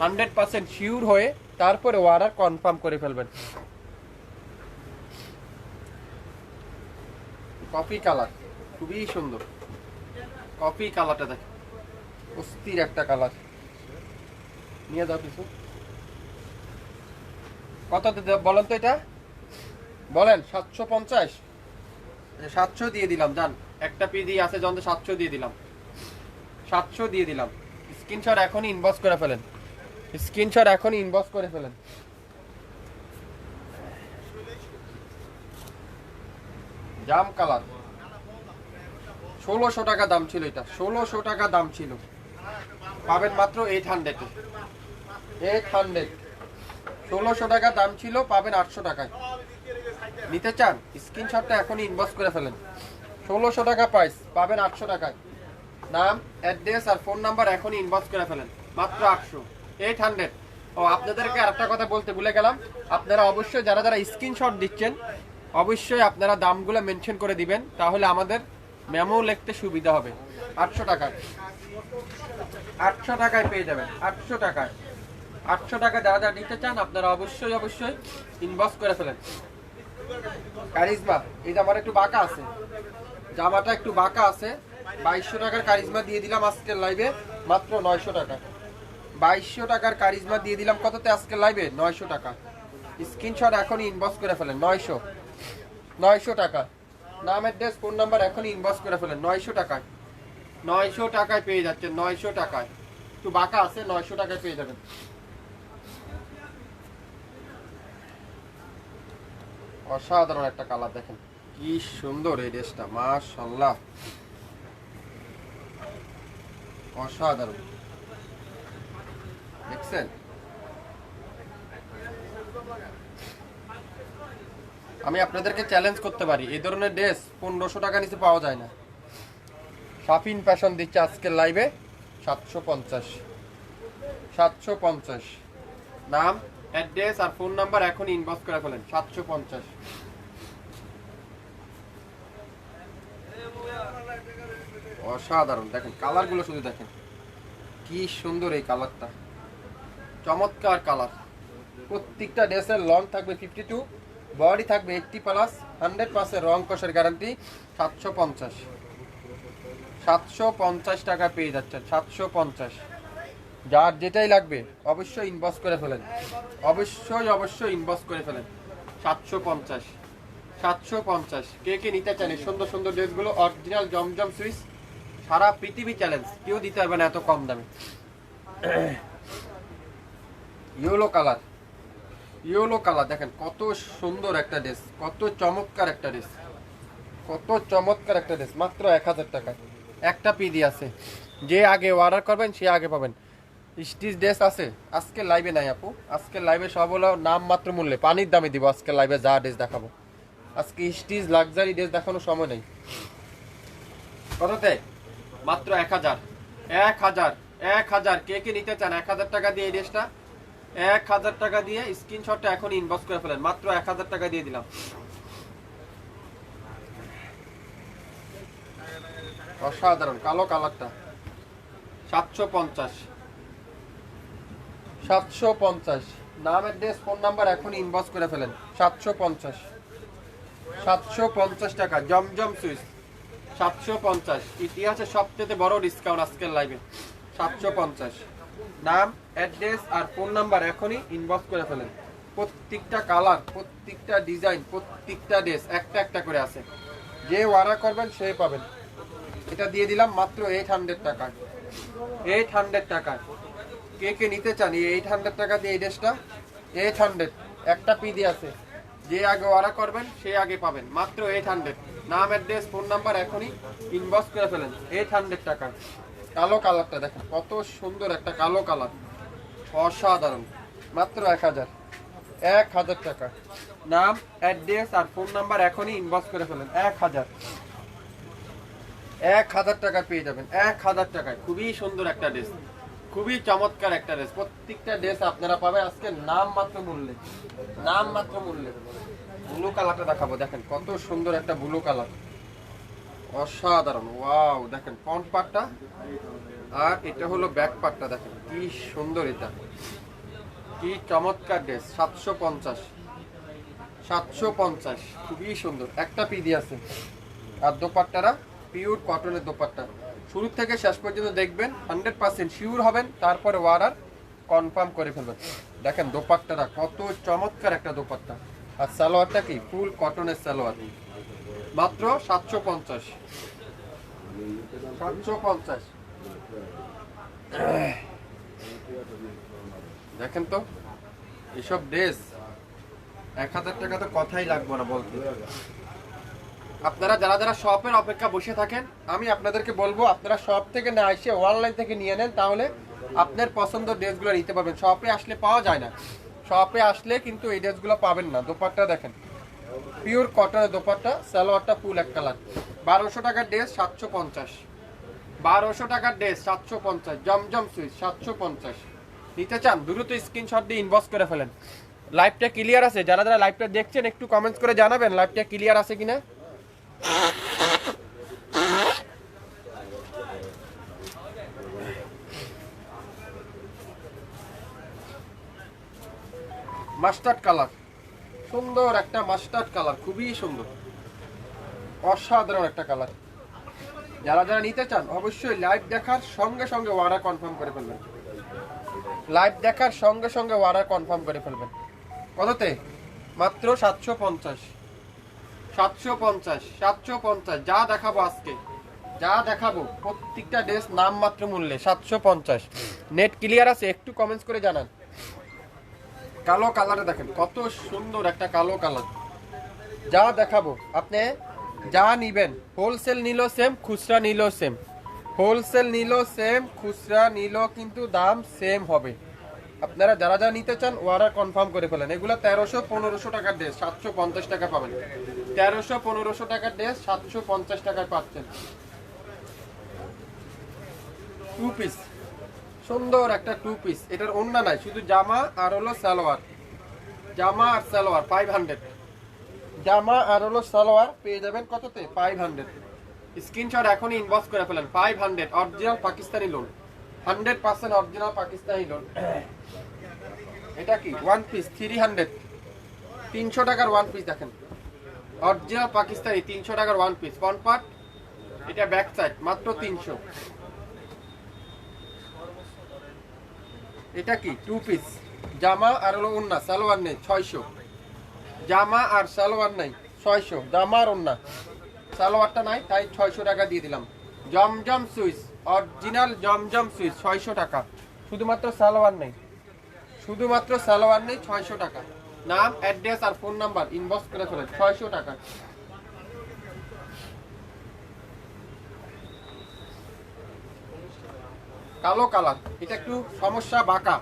100% শিওর হয়ে তারপরে অর্ডার কনফার্ম করে ফেলবেন। কফি কালার, খুবই সুন্দর কফি কালারটা দেখেন, অস্থির একটা কালার। নিয়ে দাও কিছু। কত বলেন তো এটা? বলেন। 750, 700 দিয়ে দিলাম। জান একটা পিডি আছে, যখন 700 দিয়ে দিলাম, 700 দিয়ে দিলাম। স্ক্রিনশট এখনই ইনবক্স করে ফেলেন, স্ক্রিনশট এখনই ইনবক্স করে ফেলেন। জাম কালার, 1600 টাকা দাম ছিল এটা, 1600 টাকা দাম ছিল, পাবেন মাত্র 800 এ। 800, 1600 টাকা দাম ছিল, পাবেন 800 টাকায়। নিতে চান? স্ক্রিনশটটা এখনই ইনবক্স করে ফেলেন। 1600 টাকা প্রাইস, পাবেন 800 টাকায়। নাম, অ্যাড্রেস আর ফোন নাম্বার এখনই ইনবক্স করে ফেলেন, মাত্র 800, 800। ও আপনাদেরকে আরেকটা কথা বলতে ভুলে গেলাম, আপনারা অবশ্যই যারা যারা স্ক্রিনশট দিচ্ছেন অবশ্যই আপনারা দামগুলো মেনশন করে দিবেন, তাহলে আমাদের মেমো লিখতে সুবিধা হবে। 800 টাকায়, 800 টাকায় পেয়ে যাবেন, 800 টাকায়। 800 টাকা যারা যারা নিতে চান আপনারা অবশ্যই অবশ্যই ইনবক্স করে ফেলেন। কারিজমা, এই জামাটা একটু বাঁকা আছে, জামাটা একটু বাঁকা আছে, 2200 টাকার কারিজমা দিয়ে দিলাম আজকের লাইভে মাত্র 900 টাকা। 2200 টাকার কারিজমা দিয়ে দিলাম কততে আজকের লাইভে? 900 টাকা। স্ক্রিনশট এখনই ইনবক্স করে ফেলেন, 900, 900 টাকা। নাম, অ্যাড্রেস, ফোন নাম্বার এখনই ইনবক্স করে ফেলেন, 900 টাকায়, 900 টাকায় পেয়ে যাচ্ছেন, 900 টাকায়। একটু বাঁকা আছে, 900 টাকায় পেয়ে যাবেন। অসাধারণ একটা কালার দেখেন, কি সুন্দর এই ড্রেসটা, মাশাআল্লাহ, অসাধারণ। দেখছেন? আমি আপনাদেরকে চ্যালেঞ্জ করতে পারি, এই ধরনের ড্রেস 1500 টাকা নিচে পাওয়া যায় না। শাফিন ফ্যাশন দিচ্ছে আজকের লাইভে 750, 750। নাম, অ্যাড্রেস আর ফোন নাম্বার এখন ইনবক্স করে ফেলেন, 750। অসাধারণ দেখেন, কালারগুলো শুধু দেখেন, কি সুন্দর এই কালারটা, চমৎকার কালার। প্রত্যেকটা ড্রেসের লং থাকবে 52, বডি থাকবে 80+, 100% রং কষের গ্যারান্টি। 750, 750 টাকা পেয়ে যাচ্ছেন, 750। যার যেটাই লাগবে অবশ্যই ইনবক্স করে ফেলেন, অবশ্যই অবশ্যই ইনবক্স করে ফেলেন। 750, 750। কে কে নিতে চান এই সুন্দর সুন্দর ড্রেসগুলো? অরিজিনাল জমজম সুইস, সারা পৃথিবী চ্যালেঞ্জ, কেউ দিতে পারবে না এত কম দামে। ইয়েলো কালার, ইয়েলো কালার দেখেন কত সুন্দর একটা ড্রেস, কত চমৎকার একটা ড্রেস, কত চমৎকার একটা ড্রেস, মাত্র 1000 টাকায় একটা পিডি আছে। যে আগে অর্ডার করবেন সে আগে পাবেন। স্টিচ ড্রেস আছে আজকে লাইভে নাই আপু, আজকে লাইভে সব হলো নাম মাত্র মূল্যে, পানির দামে দিব আজকে লাইভে যা ড্রেস দেখাবো। আজকে স্টিচ লাক্সারি ড্রেস দেখানোর সময় নেই। কততে? মাত্র 1000, 1000, 1000। কে কে নিতে চান 1000 টাকা দিয়ে এই ড্রেসটা? 1000 টাকা দিয়ে স্ক্রিনশটটা এখন ইনবক্স করে ফেলেন, মাত্র 1000 টাকা দিয়ে দিলাম। অসাধারণ কালো কালারটা 750, 750। নাম অ্যাড্রেস ফোন নাম্বার এখন ইনবক্স করে ফেলেন। 750, 750 টাকা জমজম সুইচ 750। ইতিহাসের সবচেয়ে বড় ডিসকাউন্ট আজকের লাইভে 750। নাম অ্যাড্রেস আর ফোন নাম্বার এখনই ইনবক্স করে ফেলেন। প্রত্যেকটা কালার, প্রত্যেকটা ডিজাইন, প্রত্যেকটা ড্রেস একটা একটা করে আছে। যে অর্ডার করবেন সে পাবেন। এটা দিয়ে দিলাম মাত্র 800 টাকায়, 800 টাকায়। কে কে নিতে চান এই 800 টাকা দিয়ে এই ড্রেসটা? 800 একটা পিডি আছে। যে আগে অর্ডার করবেন সে আগে পাবেন, মাত্র 800। নাম অ্যাড্রেস ফোন নাম্বার এখনই ইনবক্স করে ফেলেন। 800 টাকা। কালো কালারটা দেখেন কত সুন্দর একটা কালো কালার, অসাধারণ, মাত্র 1000, 1000 টাকা। নাম অ্যাড্রেস আর ফোন নাম্বার এখনই ইনবক্স করে ফেলেন। 1000, 1000 টাকা পেয়ে যাবেন, 1000 টাকায়। খুবই সুন্দর একটা ড্রেস, খুবই চমৎকার একটা ড্রেস। প্রত্যেকটা ড্রেস আপনারা পাবেন আজকে নাম মাত্র মূল্যে, নাম মাত্র মূল্যে। ব্লু কালারটা দেখাবো, দেখেন কত সুন্দর একটা ব্লু কালার, অসাধারণ। ওয়াও, দেখেন ফ্রন্ট পার্টটা আর এটা হলো ব্যাক পার্টটা, দেখেন কি সুন্দর, এটা কি চমৎকার ড্রেস। 750, 750, খুবই সুন্দর একটা পিডি আছে। আর দোপাট্টারা পিওর কটনের দোপাট্টা। শুরু থেকে শেষ পর্যন্ত দেখবেন, 100% শিওর হবেন, তারপরে অর্ডার কনফার্ম করে ফেলবেন। দেখেন দোপাট্টাটা কত চমৎকার একটা দোপাট্টা। আর সালোয়ারটা কি ফুল কটনের সালোয়ার, মাত্র 750, 750। দেখেন তো এসব ড্রেস 1000 টাকা তো কথাই লাগবে না বলতে। আপনারা যারা যারা শপের অপেক্ষা বসে থাকেন, আমি আপনাদেরকে বলবো আপনারা শপ থেকে না এসে অনলাইন থেকে নিয়ে নেন, তাহলে আপনার পছন্দ ড্রেসগুলো নিতে পারবেন। শপে আসলে পাওয়া যায় না, শপে আসলে কিন্তু এই ড্রেসগুলো পাবেন না। দোপাট্টা দেখেন পিওর কটনের দোপাট্টা, সালোয়ারটা ফুল এক কালার। 1200 টাকার ড্রেস 750, 1200 টাকার ড্রেস 750। জমজম সুইচ 750। নিতে চান দ্রুত স্ক্রিনশট দিয়ে ইনবক্স করে ফেলেন। লাইভটা ক্লিয়ার আছে? যারা যারা লাইভটা দেখছেন একটু কমেন্টস করে জানাবেন লাইভটা ক্লিয়ার আছে কিনা। মাস্টার্ড কালার, সুন্দর একটা মাস্টার্ড কালার, খুবই সুন্দর, অসাধারণ একটা কালার। যারা যারা নিতে চান অবশ্যই লাইভ দেখার সঙ্গে সঙ্গে অর্ডার কনফার্ম করে ফেলবেন, লাইভ দেখার সঙ্গে সঙ্গে অর্ডার কনফার্ম করে ফেলবেন। কততে? মাত্র 750, 750, 750। যা দেখাবো আজকে, যা দেখাবো প্রত্যেকটা ড্রেস নাম মাত্র মূল্যে 750। নেট ক্লিয়ার আছে? একটু কমেন্টস করে জানান। কালো কালারে দেখেন কত সুন্দর একটা কালো কালার। যা দেখাবো আপনি যা নিবেন, হোলসেল নিলো সেম, খুচরা নিলো সেম, হোলসেল নিলো সেম, খুচরা নিলো কিন্তু দাম সেম হবে। আপনারা যারা যা নিতে চান অর্ডার কনফার্ম করে ফেলেন। এগুলো 1300-1500 টাকার ড্রেস 750 টাকা পাবেন। 1300-1500 টাকার ড্রেস 750 টাকায় পাচ্ছেন। টু পিস, সুন্দর একটা টু পিস। এটার ওন্না নাই, শুধু জামা আর হলো সালোয়ার, জামা আর সালোয়ার 500। জামা আর হলো সালোয়ার পেয়ে যাবেন কততে? 500। স্ক্রিনশট এখনই ইনবক্স করে ফেলেন। 500 original Pakistani loan, 100% original Pakistani loan. এটা কি ওয়ান পিস 300, 300 টাকার ওয়ান পিস। দেখেন অরিজিনাল পাকিস্তানি 300 টাকার ওয়ান পিস। ফ্রন্ট পার্ট, এটা ব্যাক সাইড, মাত্র 300। এটা কি টু পিস, জামা আর হলো ওন্না, সালোয়ার নেই, 600। জামা আর সালোয়ার নাই, 600। জামা আর ওন্না, সালোয়ারটা নাই, তাই 600 টাকা দিয়ে দিলাম। জমজম সুইচ, অরিজিনাল জমজম সুইচ 600 টাকা। শুধুমাত্র সালোয়ার নেই, শুধুমাত্র সালোয়ার নেই, 600 টাকা। নাম, অ্যাড্রেস আর ফোন নাম্বার ইনবক্স করে ফেলেন 600 টাকা। কালো কালার, এটা একটু সমস্যা, বাঁকা,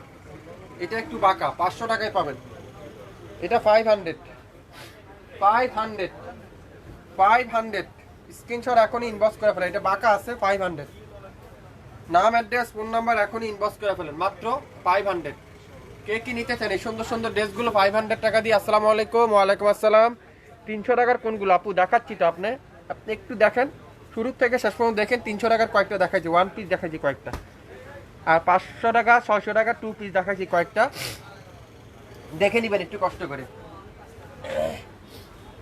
এটা একটু বাঁকা, 500 টাকায় পাবেন। এটা 500 স্ক্রিনশট এখনই ইনবক্স করে ফেলেন। এটা বাঁকা আছে, 500। নাম, অ্যাড্রেস, ফোন নাম্বার এখনই ইনবক্স করে ফেলেন, মাত্র 500। কে কি নিতে চান এই সুন্দর সুন্দর ড্রেসগুলো 500 টাকা দিয়ে? আসসালামু আলাইকুম। ওয়ালাইকুম আসসালাম। 300 টাকার কোনগুলো আপু দেখাচ্ছি তো, আপনি একটু দেখেন, শুরু থেকে শেষ পর্যন্ত দেখেন। 300 টাকার কয়েকটা দেখাচ্ছি, 1 পিস দেখাচ্ছি কয়েকটা, আর 500 টাকা 600 টাকা 2 পিস দেখাচ্ছি কয়েকটা, দেখে নিবেন একটু কষ্ট করে।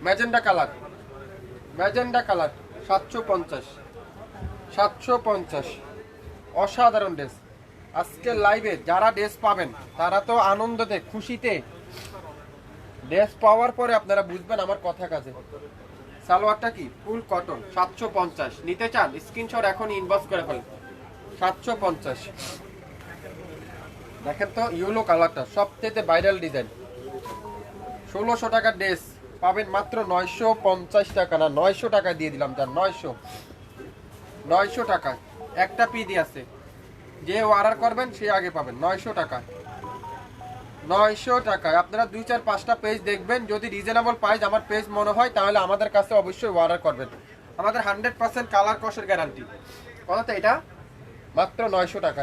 ম্যাজেন্ডা কালার 750 অসাধারণ ড্রেস। আজকে লাইভে যারা ড্রেস পাবেন তারা তো আনন্দতে খুশিতে, ড্রেস পাওয়ার পরে আপনারা বুঝবেন আমার কথা কাজে। সালোয়ারটা কি ফুল কটন, 750। নিতে চান স্ক্রিনশট এখন ইনবক্স করে ফেলেন, 750। দেখেন তো ইয়েলো কালারটা সবথেকে ভাইরাল ডিজাইন, 1600 টাকার ড্রেস পাবেন মাত্র 950 টাকা, না 900 টাকা দিয়ে দিলাম। যান 900 টাকা একটা পিডি আছে, যে অর্ডার করবেন সে আগে পাবেন। 900 টাকা, 900 টাকায় আপনারা 2-4-5টা পেজ দেখবেন, যদি রিজনেবল প্রাইস আমার পেজ মনে হয় তাহলে আমাদের কাছে অবশ্যই অর্ডার করবেন। আমাদের 100% কালার কষের গ্যারান্টি। কত এটা? মাত্র 900 টাকা।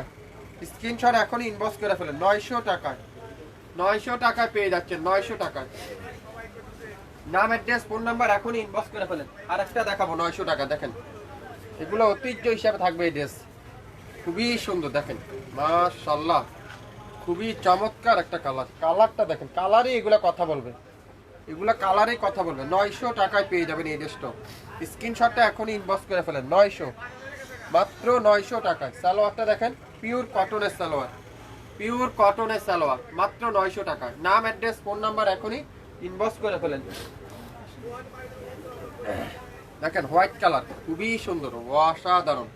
স্ক্রিনশট এখনই ইনবক্স করে ফেলেন, 900 টাকায়, 900 টাকায় পেয়ে যাচ্ছেন, 900 টাকায়। নাম, অ্যাড্রেস, ফোন নাম্বার এখনই ইনবক্স করে ফেলেন। আর একটা দেখাবো 900 টাকা, দেখেন এগুলো ঐতিহ্য হিসাবে থাকবে এই ড্রেস, খুবই সুন্দর। দেখেন মাশাআল্লাহ, খুবই চমৎকার একটা কালার। কালারটা দেখেন, কালারই এগুলা কথা বলবে, এগুলা কালারই কথা বলবে। 900 টাকায় পেয়ে যাবেন এই ড্রেসটা। স্ক্রিনশটটা এখনই ইনবক্স করে ফেলেন, 900, মাত্র 900 টাকায়। সালোয়ারটা দেখেন, পিওর কটনের সালোয়ার, পিওর কটনের সালোয়ার, মাত্র 900 টাকায়। নাম, অ্যাড্রেস, ফোন নাম্বার এখনই ইনবক্স করে ফেলেন। দেখেন হোয়াইট কালার, খুবই সুন্দর, অসাধারণ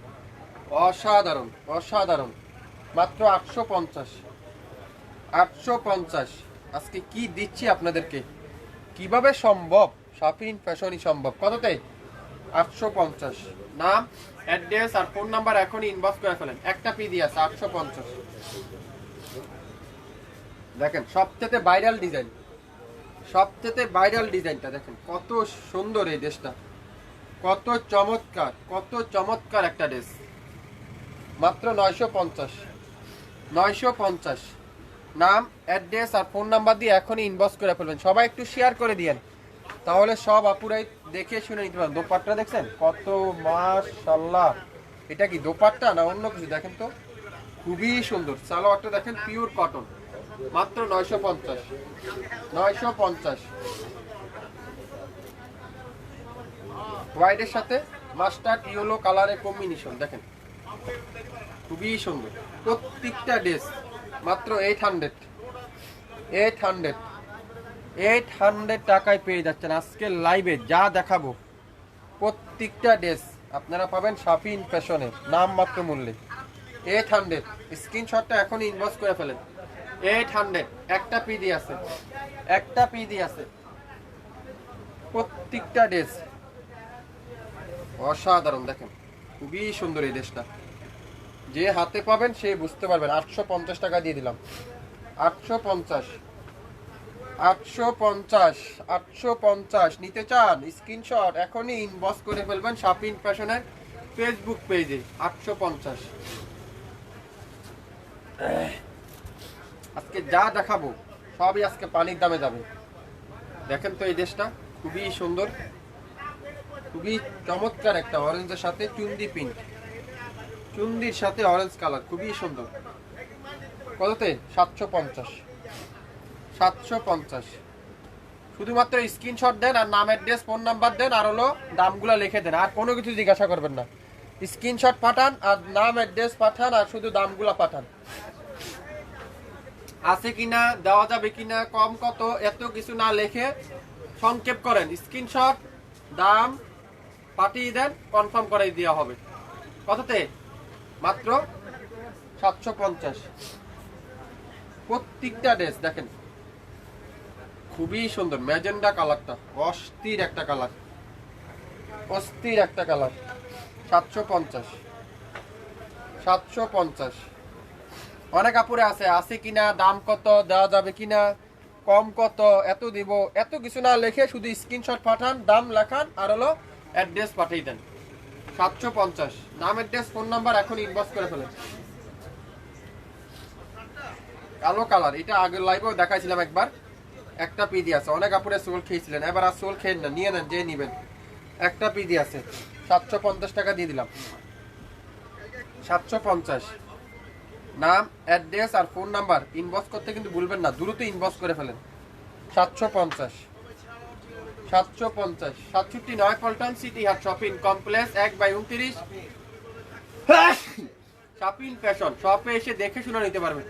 অসাধারণ অসাধারণ, মাত্র 850। আজকে কি দিচ্ছি আপনাদেরকে, কিভাবে সম্ভব? শাফিন ফ্যাশনই সম্ভব। কততে? 850। নাম, অ্যাড্রেস আর ফোন নাম্বার এখনই ইনবক্স করে ফেলেন। একটা পিডি আছে, 850। দেখেন সবথেকে ভাইরাল ডিজাইন, সবথেকে ভাইরাল ডিজাইনটা দেখেন, কত সুন্দর এই ড্রেসটা, কত চমৎকার, কত চমৎকার একটা ড্রেস, মাত্র 950। নাম, অ্যাড্রেস আর ফোন নাম্বার দিয়ে এখনই ইনবক্স করে ফেলবেন। সবাই একটু শেয়ার করে দিয়েন, তাহলে সব আপুরাই দেখে শুনে নিতে পারেন। দোপাট্টা দেখছেন কত, মাশাআল্লাহ। এটা কি দোপাট্টা না অন্য কিছু? দেখেন তো খুবই সুন্দর। সালোয়ারটা দেখেন, পিওর কটন, মাত্র 950। হোয়াইটের সাথে মাস্টার্ড ইয়েলো কালারের কম্বিনেশন দেখেন, খুবই সুন্দর। প্রত্যেকটা ড্রেস মাত্র 800 টাকায় পেয়ে যাচ্ছেন। আজকে লাইভে যা দেখাবো প্রত্যেকটা ড্রেস আপনারা পাবেন শাফিন ফ্যাশনের নাম মাত্র মূল্যে। 800। স্ক্রিনশটটা এখনই ইনবক্স করে ফেলেন। 800। একটা পিডি আছে, একটা পিডি আছে। প্রত্যেকটা ড্রেস অসাধারণ, দেখেন খুবই সুন্দর এই ড্রেসটা। যে হাতে পাবেন সে বুঝতে পারবেন। 850 টাকা দিয়ে দিলাম, 850। নিতে চান স্ক্রিনশট এখনই ইনবক্স করে ফেলবেন শাফিন ফ্যাশনের ফেসবুক পেজে। 850। আজকে যা দেখাবো সবই আজকে পানির দামে যাবে। দেখেন তো এই ড্রেসটা খুবই সুন্দর, খুবই চমৎকার, একটা অরেঞ্জের সাথে চুন্দি পিঙ্ক, চুন্দির সাথে অরেঞ্জ কালার, খুবই সুন্দর। কততে? 750। শুধুমাত্র স্ক্রিনশট দেন আর নাম, অ্যাড্রেস, ফোন নাম্বার দেন, আর হলো দামগুলো লিখে দেন, আর কোনো কিছু জিজ্ঞাসা করবেন না। স্ক্রিনশট পাঠান আর নাম, অ্যাড্রেস পাঠান, আর শুধু দামগুলো পাঠান। আছে কিনা, দেওয়া যাবে কিনা, কম কত, এত কিছু না লিখে সংক্ষেপ করেন, স্ক্রিনশট, দাম পাঠিয়ে দেন, কনফার্ম করে দেওয়া হবে। কততে? মাত্র 750। প্রত্যেকটা ড্রেস দেখেন খুবই সুন্দর ম্যাজেন্ডা কালারটা, অস্থির একটা কালার, অস্থির একটা কালার। 750, 750। অনেক কাপড়ে আছে কিনা, দাম কত, দেওয়া যাবে কিনা, কম কত, এত দিব, এত কিছু না লিখে শুধু স্ক্রিনশট পাঠান, দাম লেখান আর হলো অ্যাড্রেস পাঠিয়ে দেন। 750, নাম, অ্যাড্রেস, ফোন নাম্বার এখন ইনবক্স করে ফেলেন। কালো কালার, এটা আগের লাইভেও দেখাইছিলাম একবার, একটা পিডি আছে। অনেক কাপড়ে সোল খেয়েছিলেন, এবার আর সোল খেয়ে না, নিয়ে নেন যে নিবেন, একটা পিডি আছে। 750 টাকা দিয়ে দিলাম। 750, নাম, অ্যাড্রেস আর ফোন নাম্বার ইনবক্স করতে কিন্তু ভুলবেন না, দ্রুত ইনবক্স করে ফেলেন। 750, 750। 67 পল্টন সিটি হাট শপিং কমপ্লেক্স 1/29 শপিং ফ্যাশন। শপে এসে দেখে শুনে নিতে পারবেন।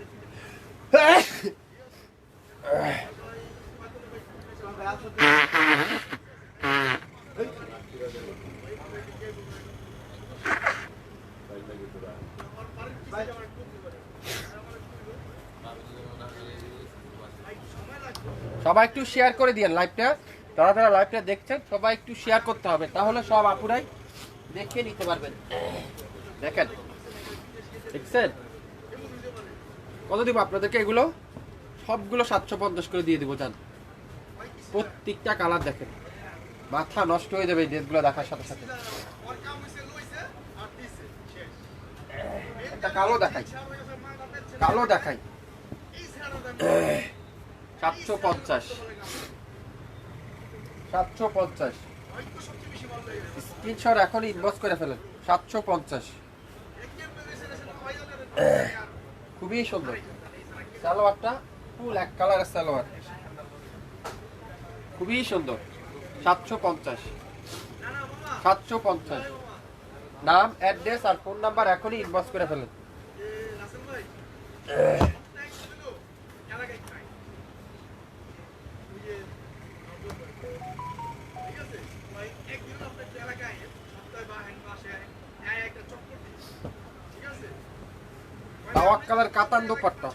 সবাই একটু শেয়ার করে দিয়েন লাইভটা, যারা যারা লাইভটা দেখছেন সবাই একটু শেয়ার করতে হবে, তাহলে সব আপুরাই দেখে নিতে পারবেন। দেখেন, দেখছেন কত দিব আপনাদেরকে? এগুলো সবগুলো 750 করে দিয়ে দিব। জান, প্রত্যেকটা কালার দেখেন, মাথা নষ্ট হয়ে যাবে এই ড্রেসগুলো দেখার সাথে সাথে। একটা কালো দেখাই, কালো দেখাই। 750, 750। স্ক্রিনশট এখন ইনবক্স করে ফেলেন। 750, খুবই সুন্দর সালোয়ারটা, ফুল এক কালারের সালোয়ার, খুবই সুন্দর। 750, 750। নাম, অ্যাড্রেস আর ফোন নাম্বার এখনই ইনবক্স করে ফেলেন। তাওয়াক্কালের কাতান দোপাট্টা,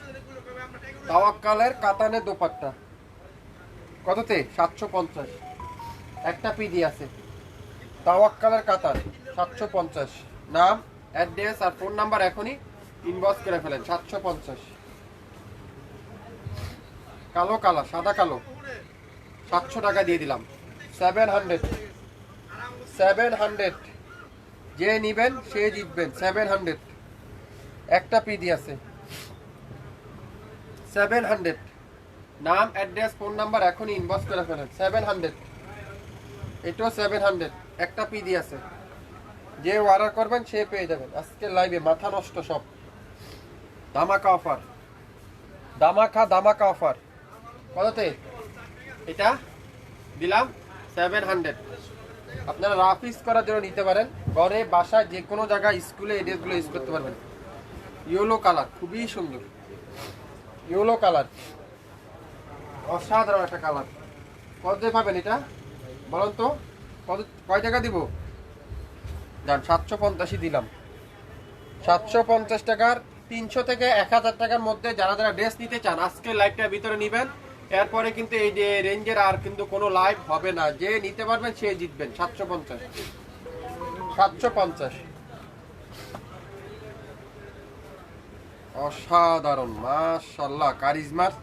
তাওয়াক্কালের কাতানের দোপাট্টা কততে? 750, একটা পিডি আছে। তাওয়াক্কালের কাতান 750। নাম, অ্যাড্রেস আর ফোন নাম্বার এখনই ইনবক্স করে ফেলেন। 750। কালো কালার, সাদা কালো, 700 টাকা দিয়ে দিলাম। 700, 700। যে নিবেন সে জিতবেন। 700, একটা পিডি আছে। 700। নাম, অ্যাড্রেস, ফোন নাম্বার এখনই ইনবক্স করে ফেলেন। 700, এটাও 700, একটা পিডি আছে। যে অর্ডার করবেন সে পেয়ে যাবেন। আজকে লাইভে মাথা নষ্ট সব, ধামাকা অফার, ধামাকা অফার। কততে? এটা দিলাম 700। আপনারা রাফ ইউজ করার জন্য নিতে পারেন, ঘরে বাসায় যে কোনো জায়গায়, স্কুলে এই ড্রেসগুলো ইউজ করতে পারবেন। ইয়েলো কালার, খুবই সুন্দর ইয়েলো কালার, অসাধারণ একটা কালার। কত দিয়ে পাবেন এটা বলুন তো? কয় টাকা দিব? যান, 750 দিলাম। 750 টাকার 300 থেকে 1000 টাকার মধ্যে যারা যারা ড্রেস নিতে চান আজকে লাইভটার ভিতরে নেবেন। এরপরে কিন্তু এই যে রেঞ্জের আর কিন্তু কোনো লাইভ হবে না, যে নিতে পারবেন সে জিতবেন। 750, 750। অসাধারণ, মাশাআল্লাহ। কারিজমার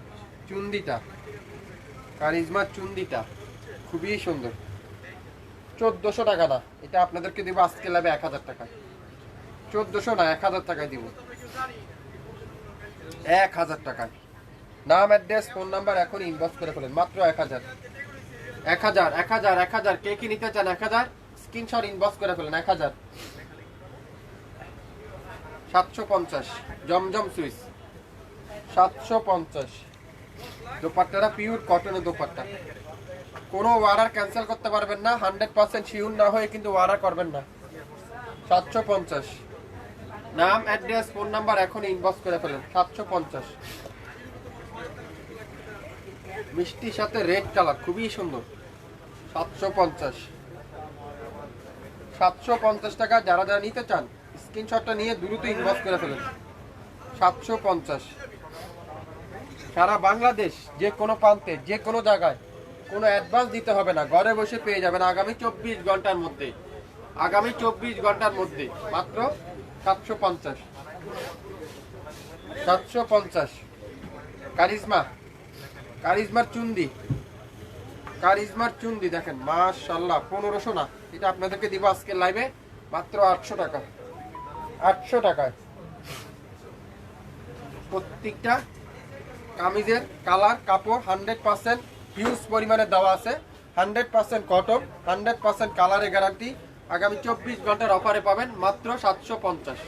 চুন্দিটা, কারিজমার চুন্দিটা খুবই সুন্দর। 1400 টাকা না, এটা আপনাদেরকে দিব আজকে লাইভে 1000 টাকা। 1400 না, 1000 টাকায় দিব, 1000 টাকায়। নাম, অ্যাড্রেস, ফোন নাম্বার এখন ইনবক্স করে ফেলেন। মাত্র 1000, 1000, 1000, 1000। কে কি নিতে চান? 1000 স্ক্রিনশট ইনবক্স করে ফেলেন। 1000। 750 জমজম সুইচ, 750। দোপাট্টাটা পিওর কটনের দোপাট্টা, কোনো অর্ডার ক্যান্সেল করতে পারবেন না। 100% শিওর না হয়ে কিন্তু অর্ডার করবেন না। 750। নাম, অ্যাড্রেস, ফোন নাম্বার এখন ইনবক্স করে ফেলেন। 750। মিষ্টির সাথে রেড কালার, খুবই সুন্দর। 750, 750 টাকা। যারা যারা নিতে চান স্ক্রিনশটটা নিয়ে দ্রুত ইনবক্স করে ফেলেন। 750। সারা বাংলাদেশ যে কোনো প্রান্তে যে কোনো জায়গায় কোনো অ্যাডভান্স দিতে হবে না, ঘরে বসে পেয়ে যাবেন আগামী 24 ঘন্টার মধ্যে। আগামী 24 ঘন্টার মধ্যে মাত্র 750। 750 কারিজমার চুন্দি দেখেন মাশাআল্লাহ, 1500 না, এটা আপনাদেরকে দিব আজকে লাইভে মাত্র 800 টাকা। 800 টাকায় প্রত্যেকটা কামিজের কালার কাপড় 100% হিউজ পরিমাণে দেওয়া আছে, 100% কটন, 100% কালারের গ্যারান্টি। আগামী 24 ঘন্টার অফারে পাবেন মাত্র 750।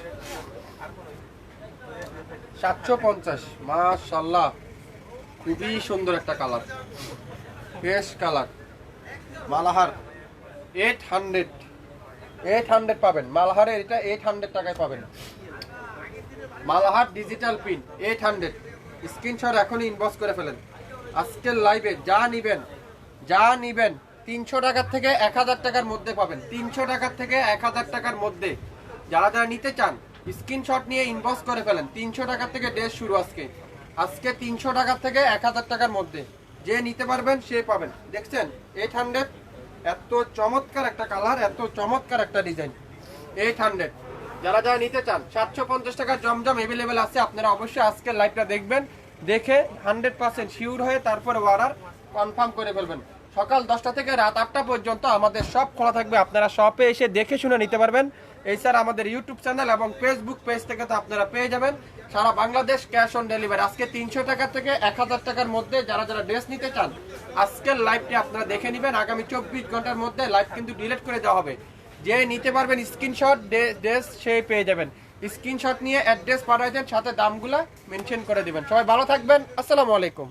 750 মাশাআল্লাহ, খুবই সুন্দর একটা কালার, বেশ কালার। মালাহার 800 পাবেন, মালাহারের এটা 800 টাকায় পাবেন। মালাহার ডিজিটাল প্রিন্ট 800। স্ক্রিনশট এখনই ইনবক্স করে ফেলেন। আজকের লাইভে যা নিবেন 300 টাকার থেকে 1000 টাকার মধ্যে পাবেন। 300 টাকার থেকে 1000 টাকার মধ্যে যারা নিতে চান স্ক্রিনশট নিয়ে ইনবক্স করে ফেলেন। 300 টাকার থেকে ড্রেস শুরু আজকে 300 টাকার থেকে 1000 টাকার মধ্যে যে নিতে পারবেন সে পাবেন। দেখছেন 800, এত চমৎকার একটা কালার, এত চমৎকার একটা ডিজাইন। 800 যারা নিতে চান 750 টাকার জমজম অ্যাভেলেবেল আছে। আপনারা অবশ্যই আজকের লাইভটা দেখবেন, দেখে 100% শিওর হয়ে তারপরে অর্ডার কনফার্ম করে ফেলবেন। সকাল 10টা থেকে রাত 8টা পর্যন্ত আমাদের শপ খোলা থাকবে, আপনারা শপে এসে দেখে শুনে নিতে পারবেন। এছাড়া আমাদের ইউটিউব চ্যানেল এবং ফেসবুক পেজ থেকে তো আপনারা পেয়ে যাবেন সারা বাংলাদেশ ক্যাশ অন ডেলিভারি। আজকে 300 টাকা থেকে 1000 টাকার মধ্যে যারা ড্রেস নিতে চান আজকের লাইভটি আপনারা দেখে নেবেন। আগামী 24 ঘন্টার মধ্যে লাইভ কিন্তু ডিলিট করে দেওয়া হবে। যে নিতে পারবেন স্ক্রিনশট ড্রেস সেই পেয়ে যাবেন। স্ক্রিনশট নিয়ে অ্যাড্রেস পাঠাই দেন, সাথে দামগুলা মেনশন করে দিবেন। সবাই ভালো থাকবেন, আসসালামু আলাইকুম।